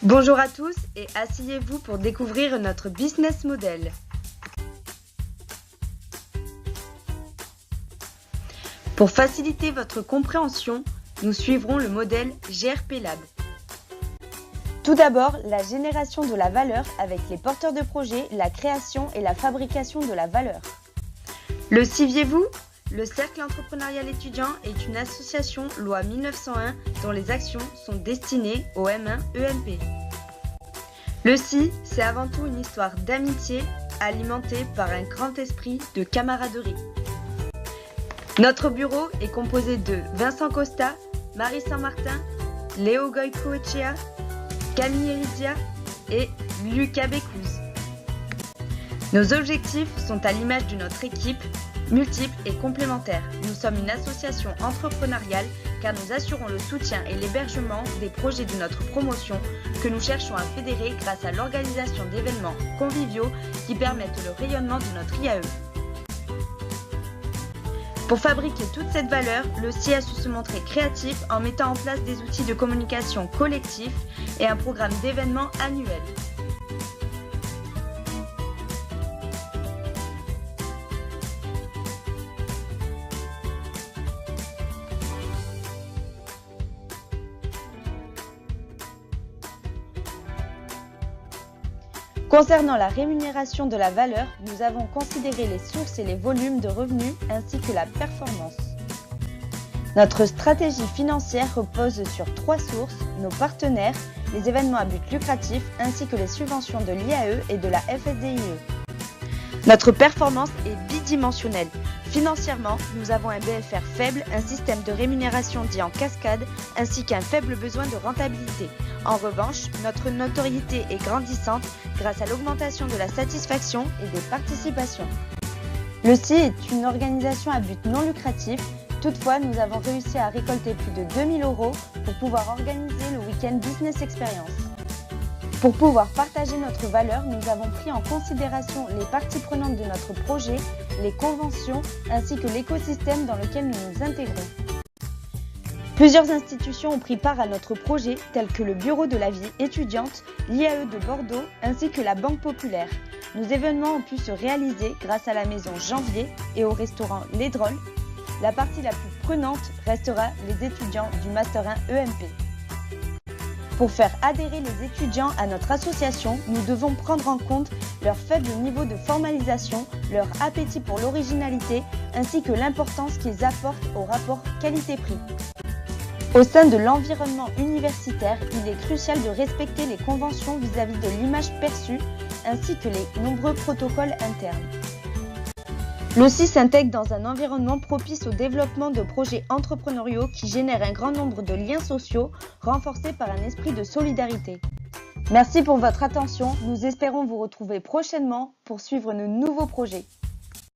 Bonjour à tous et asseyez-vous pour découvrir notre business model. Pour faciliter votre compréhension, nous suivrons le modèle GRP Lab. Tout d'abord, la génération de la valeur avec les porteurs de projets, la création et la fabrication de la valeur. Le saviez-vous ? Le Cercle entrepreneurial étudiant est une association loi 1901 dont les actions sont destinées au M1 EMP. Le CI, c'est avant tout une histoire d'amitié alimentée par un grand esprit de camaraderie. Notre bureau est composé de Vincent Costa, Marie Saint-Martin, Léo Goicoechea, Camille Heridia et Lucas Bécouz. Nos objectifs sont à l'image de notre équipe, multiples et complémentaires. Nous sommes une association entrepreneuriale car nous assurons le soutien et l'hébergement des projets de notre promotion que nous cherchons à fédérer grâce à l'organisation d'événements conviviaux qui permettent le rayonnement de notre IAE. Pour fabriquer toute cette valeur, le CI a su se montrer créatif en mettant en place des outils de communication collectifs et un programme d'événements annuels. Concernant la rémunération de la valeur, nous avons considéré les sources et les volumes de revenus ainsi que la performance. Notre stratégie financière repose sur 3 sources, nos partenaires, les événements à but lucratif ainsi que les subventions de l'IAE et de la FSDIE. Notre performance est bidimensionnelle. Financièrement, nous avons un BFR faible, un système de rémunération dit en cascade, ainsi qu'un faible besoin de rentabilité. En revanche, notre notoriété est grandissante grâce à l'augmentation de la satisfaction et des participations. Le CI est une organisation à but non lucratif. Toutefois, nous avons réussi à récolter plus de 2 000 € pour pouvoir organiser le week-end Business Experience. Pour pouvoir partager notre valeur, nous avons pris en considération les parties prenantes de notre projet, les conventions ainsi que l'écosystème dans lequel nous nous intégrons. Plusieurs institutions ont pris part à notre projet, telles que le Bureau de la vie étudiante, l'IAE de Bordeaux ainsi que la Banque Populaire. Nos événements ont pu se réaliser grâce à la maison Janvier et au restaurant Les Drôles. La partie la plus prenante restera les étudiants du Master 1 EMP. Pour faire adhérer les étudiants à notre association, nous devons prendre en compte leur faible niveau de formalisation, leur appétit pour l'originalité, ainsi que l'importance qu'ils apportent au rapport qualité-prix. Au sein de l'environnement universitaire, il est crucial de respecter les conventions vis-à-vis de l'image perçue, ainsi que les nombreux protocoles internes. L'OCI s'intègre dans un environnement propice au développement de projets entrepreneuriaux qui génèrent un grand nombre de liens sociaux, renforcés par un esprit de solidarité. Merci pour votre attention, nous espérons vous retrouver prochainement pour suivre nos nouveaux projets.